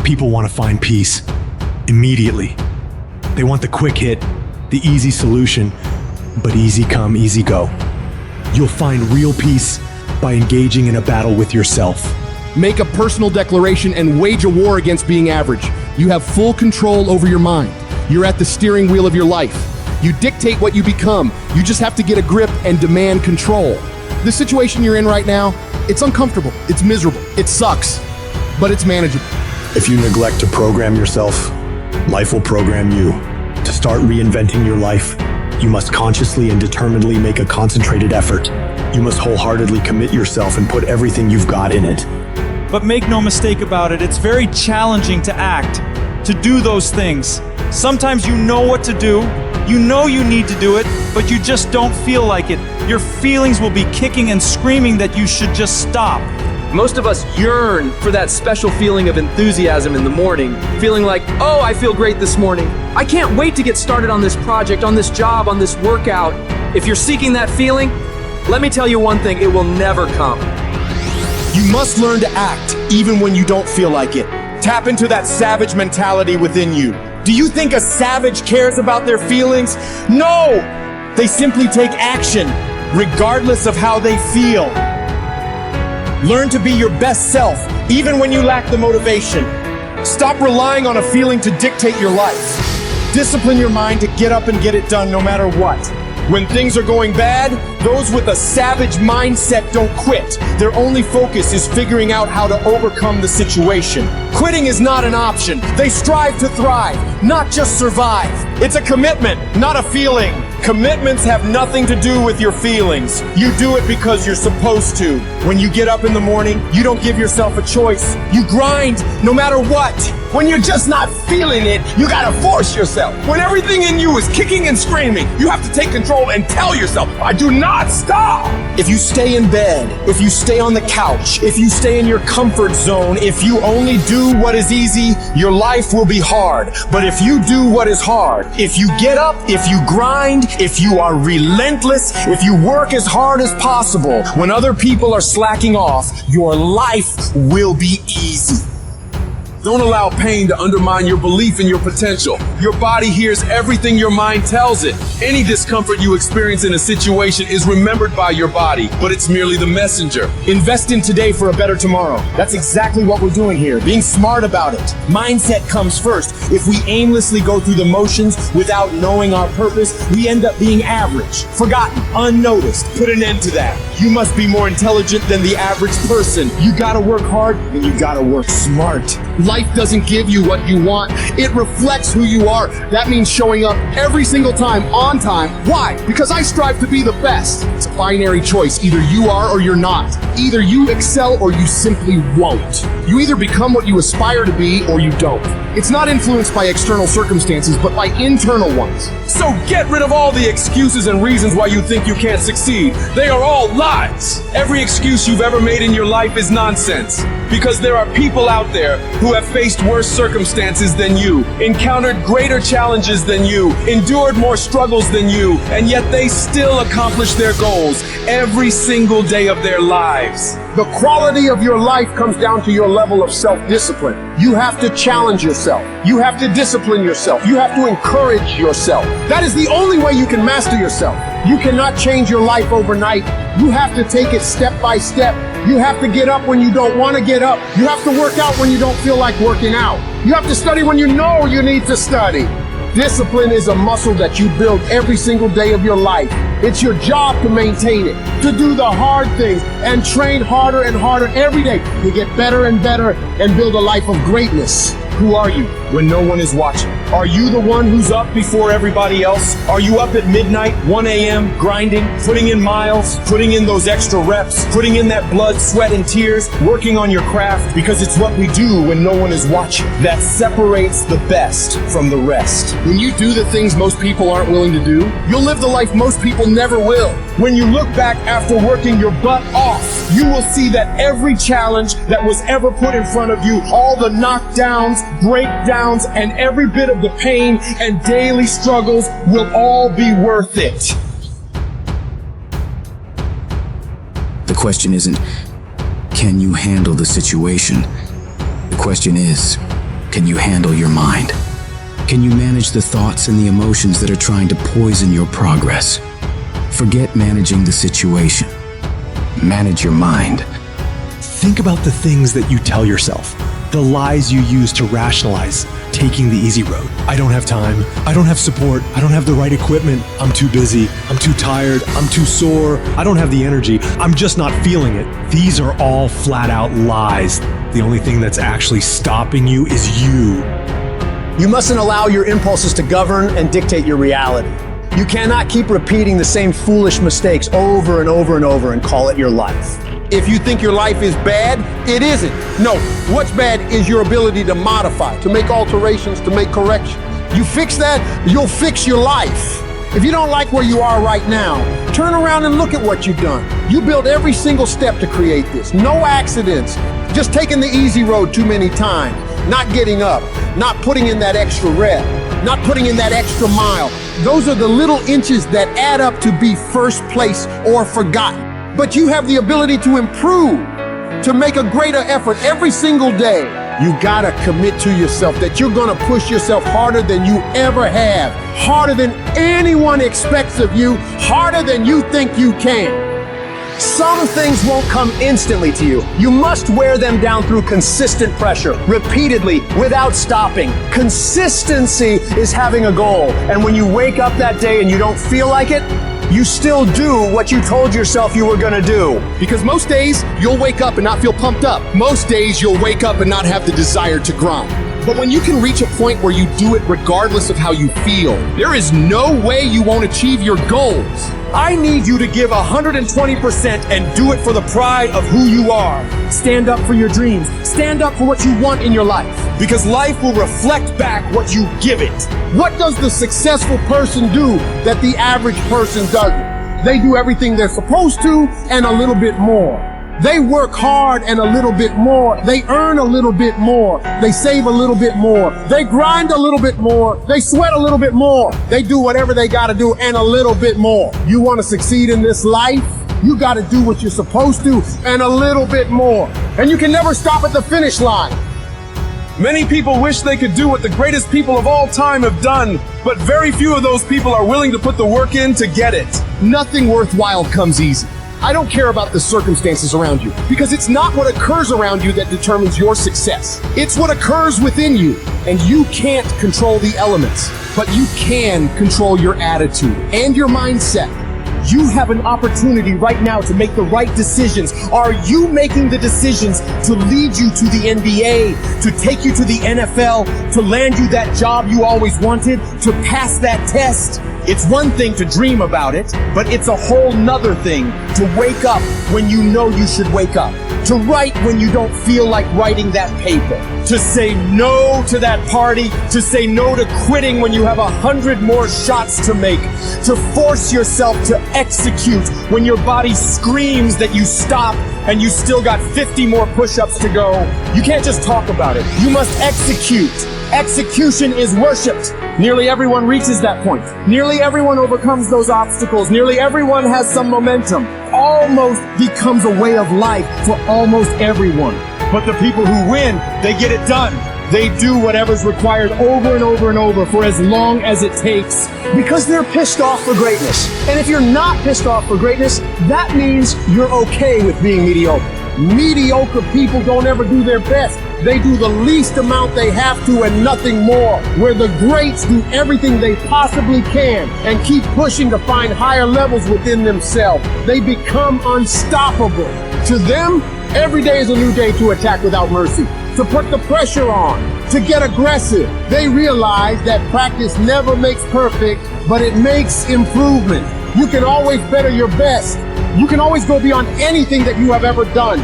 People want to find peace immediately. They want the quick hit, the easy solution, but easy come, easy go. You'll find real peace by engaging in a battle with yourself. Make a personal declaration and wage a war against being average. You have full control over your mind. You're at the steering wheel of your life. You dictate what you become. You just have to get a grip and demand control. The situation you're in right now, it's uncomfortable, it's miserable, it sucks, but it's manageable. If you neglect to program yourself, life will program you. To start reinventing your life, you must consciously and determinedly make a concentrated effort. You must wholeheartedly commit yourself and put everything you've got in it. But make no mistake about it, it's very challenging to act, to do those things. Sometimes you know what to do, you know you need to do it, but you just don't feel like it. Your feelings will be kicking and screaming that you should just stop. Most of us yearn for that special feeling of enthusiasm in the morning, feeling like, oh, I feel great this morning. I can't wait to get started on this project, on this job, on this workout. If you're seeking that feeling, let me tell you one thing, it will never come. You must learn to act even when you don't feel like it. Tap into that savage mentality within you. Do you think a savage cares about their feelings? No! They simply take action, regardless of how they feel. Learn to be your best self, even when you lack the motivation. Stop relying on a feeling to dictate your life. Discipline your mind to get up and get it done no matter what. When things are going bad, those with a savage mindset don't quit. Their only focus is figuring out how to overcome the situation. Quitting is not an option. They strive to thrive, not just survive. It's a commitment, not a feeling. Commitments have nothing to do with your feelings. You do it because you're supposed to. When you get up in the morning, you don't give yourself a choice. You grind no matter what. When you're just not feeling it, you gotta force yourself. When everything in you is kicking and screaming, you have to take control and tell yourself, I do not stop. If you stay in bed, if you stay on the couch, if you stay in your comfort zone, if you only do what is easy, your life will be hard. But if you do what is hard, if you get up, if you grind, if you are relentless, if you work as hard as possible, when other people are slacking off, your life will be easy. Don't allow pain to undermine your belief in your potential. Your body hears everything your mind tells it. Any discomfort you experience in a situation is remembered by your body, but it's merely the messenger. Invest in today for a better tomorrow. That's exactly what we're doing here, being smart about it. Mindset comes first. If we aimlessly go through the motions without knowing our purpose, we end up being average, forgotten, unnoticed. Put an end to that. You must be more intelligent than the average person. You gotta work hard and you gotta work smart. Life doesn't give you what you want. It reflects who you are. That means showing up every single time on time. Why? Because I strive to be the best. It's a binary choice. Either you are or you're not. Either you excel or you simply won't. You either become what you aspire to be or you don't. It's not influenced by external circumstances, but by internal ones. So get rid of all the excuses and reasons why you think you can't succeed. They are all lies. Every excuse you've ever made in your life is nonsense. Because there are people out there who have faced worse circumstances than you, encountered greater challenges than you, endured more struggles than you, and yet they still accomplish their goals every single day of their lives. The quality of your life comes down to your level of self-discipline. You have to challenge yourself. You have to discipline yourself. You have to encourage yourself. That is the only way you can master yourself. You cannot change your life overnight. You have to take it step by step. You have to get up when you don't want to get up. You have to work out when you don't feel like working out. You have to study when you know you need to study. Discipline is a muscle that you build every single day of your life. It's your job to maintain it, to do the hard things and train harder and harder every day to get better and better and build a life of greatness. Who are you when no one is watching? Are you the one who's up before everybody else? Are you up at midnight, 1 a.m., grinding, putting in miles, putting in those extra reps, putting in that blood, sweat, and tears, working on your craft? Because it's what we do when no one is watching that separates the best from the rest. When you do the things most people aren't willing to do, you'll live the life most people never will. When you look back after working your butt off, you will see that every challenge that was ever put in front of you, all the knockdowns, breakdowns, and every bit of the pain and daily struggles will all be worth it. The question isn't, can you handle the situation? The question is, Can you handle your mind? Can you manage the thoughts and the emotions that are trying to poison your progress? Forget managing the situation. Manage your mind. Think about the things that you tell yourself, the lies you use to rationalize taking the easy road. I don't have time. I don't have support. I don't have the right equipment. I'm too busy. I'm too tired. I'm too sore. I don't have the energy. I'm just not feeling it. These are all flat out lies. The only thing that's actually stopping you is you. You mustn't allow your impulses to govern and dictate your reality. You cannot keep repeating the same foolish mistakes over and over and over and call it your life. If you think your life is bad, it isn't. No, what's bad is your ability to modify, to make alterations, to make corrections. You fix that, you'll fix your life. If you don't like where you are right now, turn around and look at what you've done. You built every single step to create this. No accidents. Just taking the easy road too many times. Not getting up. Not putting in that extra rep. Not putting in that extra mile. Those are the little inches that add up to be first place or forgotten. But you have the ability to improve, to make a greater effort every single day. You gotta commit to yourself that you're gonna push yourself harder than you ever have, harder than anyone expects of you, harder than you think you can. Some things won't come instantly to you. You must wear them down through consistent pressure, repeatedly, without stopping. Consistency is having a goal. And when you wake up that day and you don't feel like it, you still do what you told yourself you were gonna do. Because most days, you'll wake up and not feel pumped up. Most days, you'll wake up and not have the desire to grind. But when you can reach a point where you do it regardless of how you feel, there is no way you won't achieve your goals. I need you to give 120% and do it for the pride of who you are. Stand up for your dreams. Stand up for what you want in your life. Because life will reflect back what you give it. What does the successful person do that the average person doesn't? They do everything they're supposed to and a little bit more. They work hard and a little bit more. They earn a little bit more. They save a little bit more. They grind a little bit more. They sweat a little bit more. They do whatever they gotta do and a little bit more. You wanna succeed in this life? You gotta do what you're supposed to and a little bit more. And you can never stop at the finish line. Many people wish they could do what the greatest people of all time have done, but very few of those people are willing to put the work in to get it. Nothing worthwhile comes easy. I don't care about the circumstances around you, because it's not what occurs around you that determines your success. It's what occurs within you. And you can't control the elements, but you can control your attitude and your mindset. You have an opportunity right now to make the right decisions. Are you making the decisions to lead you to the NBA, to take you to the NFL, to land you that job you always wanted, to pass that test? It's one thing to dream about it, but it's a whole nother thing to wake up when you know you should wake up, to write when you don't feel like writing that paper, To say no to that party, to say no to quitting when you have 100 more shots to make, to force yourself to execute when your body screams that you stop and you still got 50 more push-ups to go. You can't just talk about it. You must execute. Execution is worshipped. Nearly everyone reaches that point. Nearly everyone overcomes those obstacles. Nearly everyone has some momentum. Almost becomes a way of life for almost everyone. But the people who win, they get it done. They do whatever's required over and over and over for as long as it takes. Because they're pissed off for greatness. And if you're not pissed off for greatness, that means you're okay with being mediocre. Mediocre people don't ever do their best. They do the least amount they have to and nothing more. Where the greats do everything they possibly can and keep pushing to find higher levels within themselves. They become unstoppable. To them, every day is a new day to attack without mercy, to put the pressure on, to get aggressive. They realize that practice never makes perfect, but it makes improvement. You can always better your best. You can always go beyond anything that you have ever done.